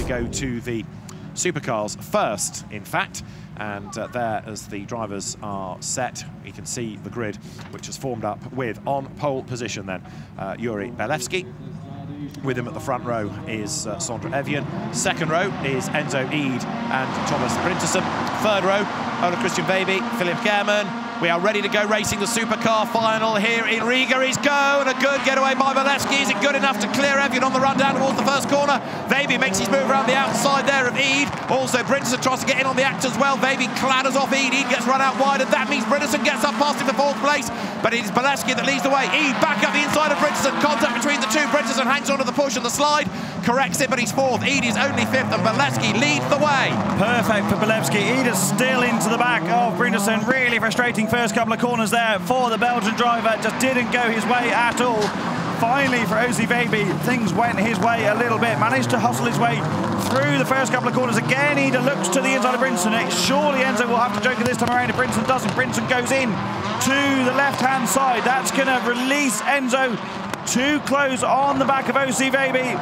to go to the Supercars first, in fact. And there, as the drivers are set, you can see the grid, which has formed up with, on pole position then, Yuri Belewski. With him at the front row is Sondra Evian. Second row is Enzo Eid and Thomas Brinterson. Third row, Ola Christian Baby, Philip German. We are ready to go racing the Supercar final here in Riga. He's go, and a good getaway by Belewski. Is it good enough to clear Evian on the run down towards the first corner? Baby makes his move around the outside there of Eid. Also, Brinterson tries to get in on the act as well. Baby clatters off Eid. Eid gets run out wide, and that means Brinterson gets up past him to fourth place. But it is Belewski that leads the way. Eid back up the inside of Brinterson. Contact between the two. Brinterson hangs onto the push and the slide. Corrects it, but he's fourth. Eid is only fifth, and Belewski leads the way. Perfect for Belewski. Eid is still into the back of Brinterson. Really frustrating first couple of corners there for the Belgian driver. Just didn't go his way at all. Finally, for Ozzy Baby, things went his way a little bit. Managed to hustle his way through the first couple of corners. Again, Eid looks to the inside of Brinterson. Surely Enzo will have to joke it this time around if Brinterson doesn't. Brinterson goes in to the left-hand side. That's going to release Enzo too close on the back of OC Baby.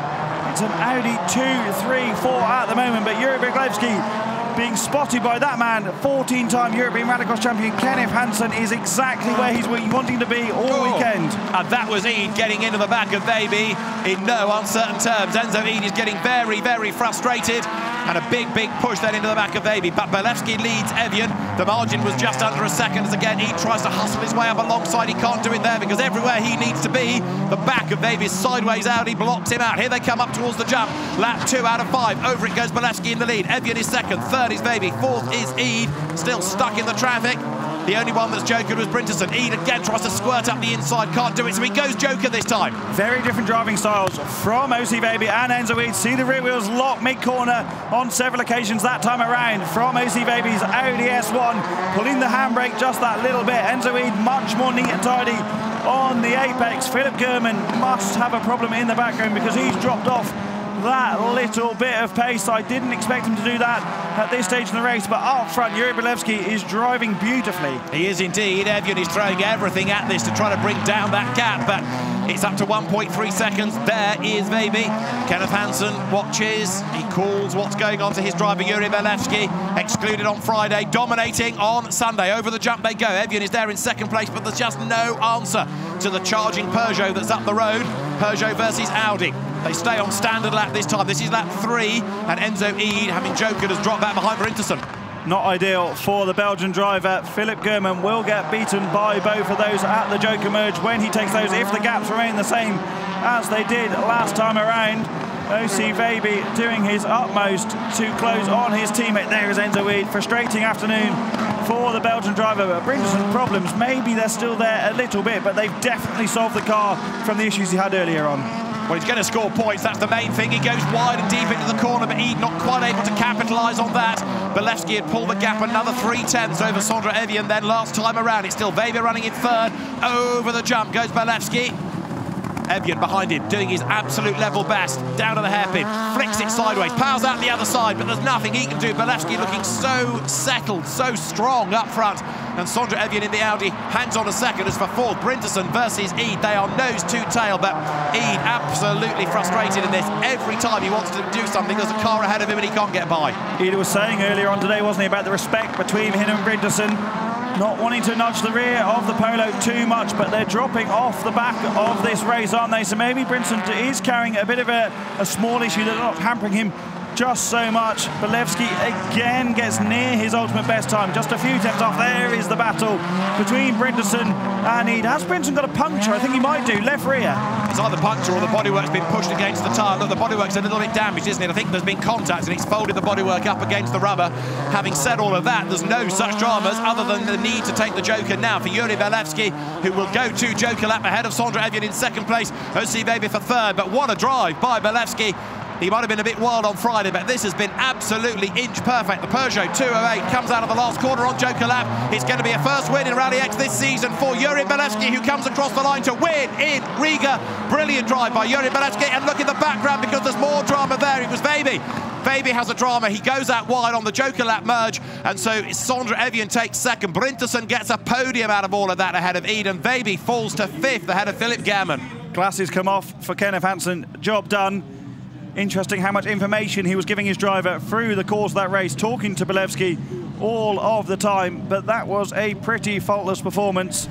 It's an Audi 2, 3, 4 at the moment, but Yuri Belewski being spotted by that man, 14-time European Rallycross champion Kenneth Hansen, is exactly where he's wanting to be all weekend. And that was Eid getting into the back of Baby in no uncertain terms. Enzo Eid is getting very, very frustrated. And a big, big push then into the back of Baby. But Belewski leads Evian. The margin was just under a second as again Eid tries to hustle his way up alongside. He can't do it there because everywhere he needs to be, the back of Baby's sideways Audi blocks him out. Here they come up towards the jump. Lap 2 out of 5. Over it goes Belewski in the lead. Evian is second. Third is Baby. Fourth is Eid. Still stuck in the traffic. The only one that's jokered was Brinterson. Eid again tries to squirt up the inside, can't do it, so he goes joker this time. Very different driving styles from OC Baby and Enzo Eid. See the rear wheels lock mid-corner on several occasions that time around from OC Baby's Audi S1, pulling the handbrake just that little bit. Enzo Eid much more neat and tidy on the apex. Philip German must have a problem in the background because he's dropped off that little bit of pace. I didn't expect him to do that at this stage in the race, but up front, Yuri Belewski is driving beautifully. He is indeed. Evian is throwing everything at this to try to bring down that gap, but it's up to 1.3 seconds. There is Baby. Kenneth Hansen watches. He calls what's going on to his driver, Yuri Belewski. Excluded on Friday, dominating on Sunday. Over the jump they go. Evian is there in second place, but there's just no answer to the charging Peugeot that's up the road. Peugeot versus Audi. They stay on standard lap this time. This is lap 3, and Enzo Eid, having jokered, has dropped back behind Brinterson. Not ideal for the Belgian driver. Philip German will get beaten by both of those at the joker merge when he takes those, if the gaps remain the same as they did last time around. OC Baby doing his utmost to close on his teammate. There is Enzo Eid. Frustrating afternoon for the Belgian driver, but Brinterson problems, maybe they're still there a little bit, but they've definitely solved the car from the issues he had earlier on. Well, he's going to score points, that's the main thing. He goes wide and deep into the corner, but Eid not quite able to capitalise on that. Belewski had pulled the gap another 3/10 over Sondra Evian then last time around. It's still Baby running in third. Over the jump goes Belewski. Evian behind him, doing his absolute level best. Down to the hairpin, flicks it sideways, powers out the other side, but there's nothing he can do. Belewski looking so settled, so strong up front. And Sondra Evian in the Audi hangs on a second as for fourth. Brinterson versus Eid. They are nose to tail, but Eid absolutely frustrated in this. Every time he wants to do something, there's a car ahead of him and he can't get by. Eid was saying earlier on today, wasn't he, about the respect between him and Brinterson. Not wanting to nudge the rear of the Polo too much, but they're dropping off the back of this race, aren't they? So maybe Brinterson is carrying a bit of a small issue that's not hampering him just so much. Belewski again gets near his ultimate best time, just a few tenths off. There is the battle between Brinterson and Eid. Has Brinterson got a puncture? I think he might do, left rear. It's either puncture or the bodywork's been pushed against the tyre. Look, the bodywork's a little bit damaged, isn't it? I think there's been contact and it's folded the bodywork up against the rubber. Having said all of that, there's no such dramas other than the need to take the joker now for Yuri Belewski, who will go to joker lap ahead of Sondra Evian in second place. OC Baby for third, but what a drive by Belewski. He might have been a bit wild on Friday, but this has been absolutely inch perfect. The Peugeot 208 comes out of the last corner on joker lap. It's going to be a first win in Rally X this season for Yuri Belewski, who comes across the line to win in Riga. Brilliant drive by Yuri Belewski, and look in the background because there's more drama there. It was Baby. Baby has a drama. He goes out wide on the joker lap merge, and so Sondra Evian takes second. Brinterson gets a podium out of all of that ahead of Eden. Baby falls to fifth ahead of Philip German. Glasses come off for Kenneth Hansen. Job done. Interesting how much information he was giving his driver through the course of that race, talking to Bolewski all of the time. But that was a pretty faultless performance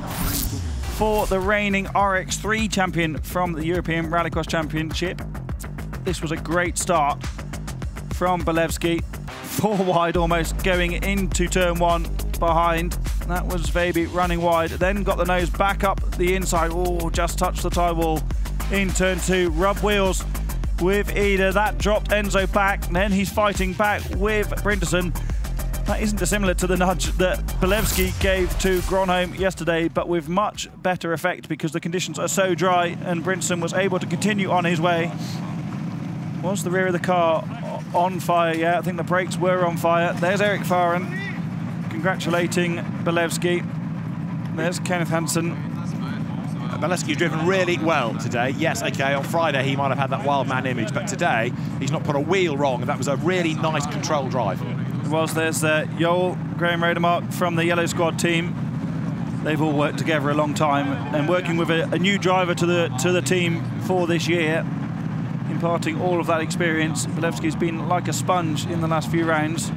for the reigning RX3 champion from the European Rallycross Championship. This was a great start from Bolewski. 4 wide almost going into turn 1 behind. That was Vejby running wide, then got the nose back up the inside. Oh, just touched the tyre wall in turn 2. Rub wheels with Ida. That dropped Enzo back. Then he's fighting back with Brinderson. That isn't dissimilar to the nudge that Bolewski gave to Gronholm yesterday, but with much better effect because the conditions are so dry and Brinderson was able to continue on his way. Was the rear of the car on fire? Yeah, I think the brakes were on fire. There's Erik Faren congratulating Bolewski. There's Kenneth Hansen. Bolewski's driven really well today. Yes, okay, on Friday he might have had that wild man image, but today he's not put a wheel wrong, and that was a really nice control drive. There's Joel, Graham Rodemark from the Yellow Squad team. They've all worked together a long time, and working with a new driver to the team for this year, imparting all of that experience. Bolewski's been like a sponge in the last few rounds,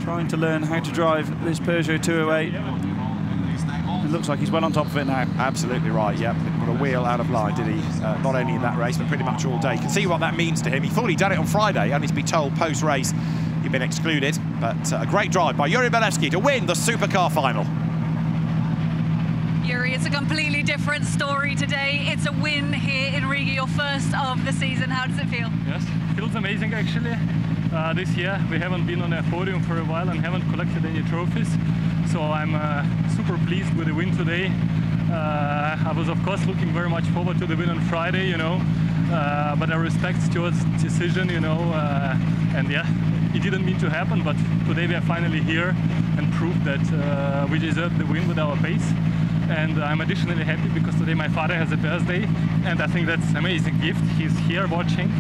trying to learn how to drive this Peugeot 208. It looks like he's well on top of it now. Absolutely right, yeah. Didn't put a wheel out of line, did he? Not only in that race, but pretty much all day. You can see what that means to him. He thought he'd done it on Friday, only to be told post-race he'd been excluded. But a great drive by Yuri Bolewski to win the Supercar final. Yuri, it's a completely different story today. It's a win here in Riga, your first of the season. How does it feel? Yes, it feels amazing actually. This year we haven't been on a podium for a while and haven't collected any trophies. So I'm super pleased with the win today. I was of course looking very much forward to the win on Friday, you know, but I respect Stuart's decision, you know, and yeah, it didn't mean to happen, but today we are finally here and proved that we deserve the win with our pace. And I'm additionally happy because today my father has a birthday, and I think that's an amazing gift. He's here watching,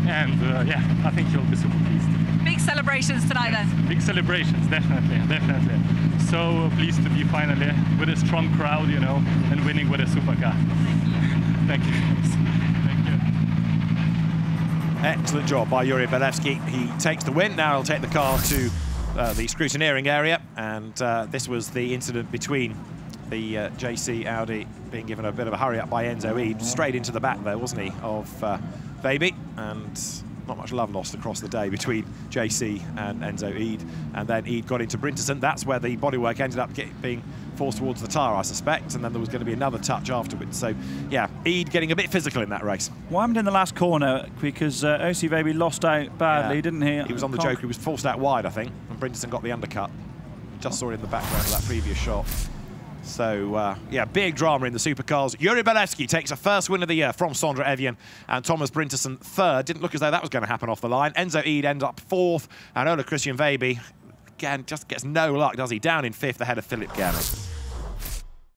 and yeah, I think he'll be super pleased. Big celebrations tonight then. Big celebrations, definitely, definitely. So pleased to be finally with a strong crowd, you know, and winning with a supercar. Thank you. Thank you. Excellent job by Yuri Bolewski. He takes the win. Now he'll take the car to the scrutineering area, and this was the incident between the JC Audi being given a bit of a hurry up by Enzo Eid, straight into the back there, wasn't he, of Vejby, and not much love lost across the day between JC and Enzo Eid, and then Eid got into Brinderson. That's where the bodywork ended up being forced towards the tyre, I suspect, and then there was going to be another touch afterwards. So, yeah, Eid getting a bit physical in that race. What happened in the last corner? Because OC Vejby lost out badly, didn't he? He was on the joke. He was forced out wide, I think, and Brinderson got the undercut. Just saw it in the background of that previous shot. So, yeah, big drama in the supercars. Yuri Bolewski takes a first win of the year from Sondre Evian, and Thomas Brinderson third. Didn't look as though that was going to happen off the line. Enzo Eid ends up fourth, and Ole Christian Vejby, again, just gets no luck, does he? Down in fifth ahead of Philip German.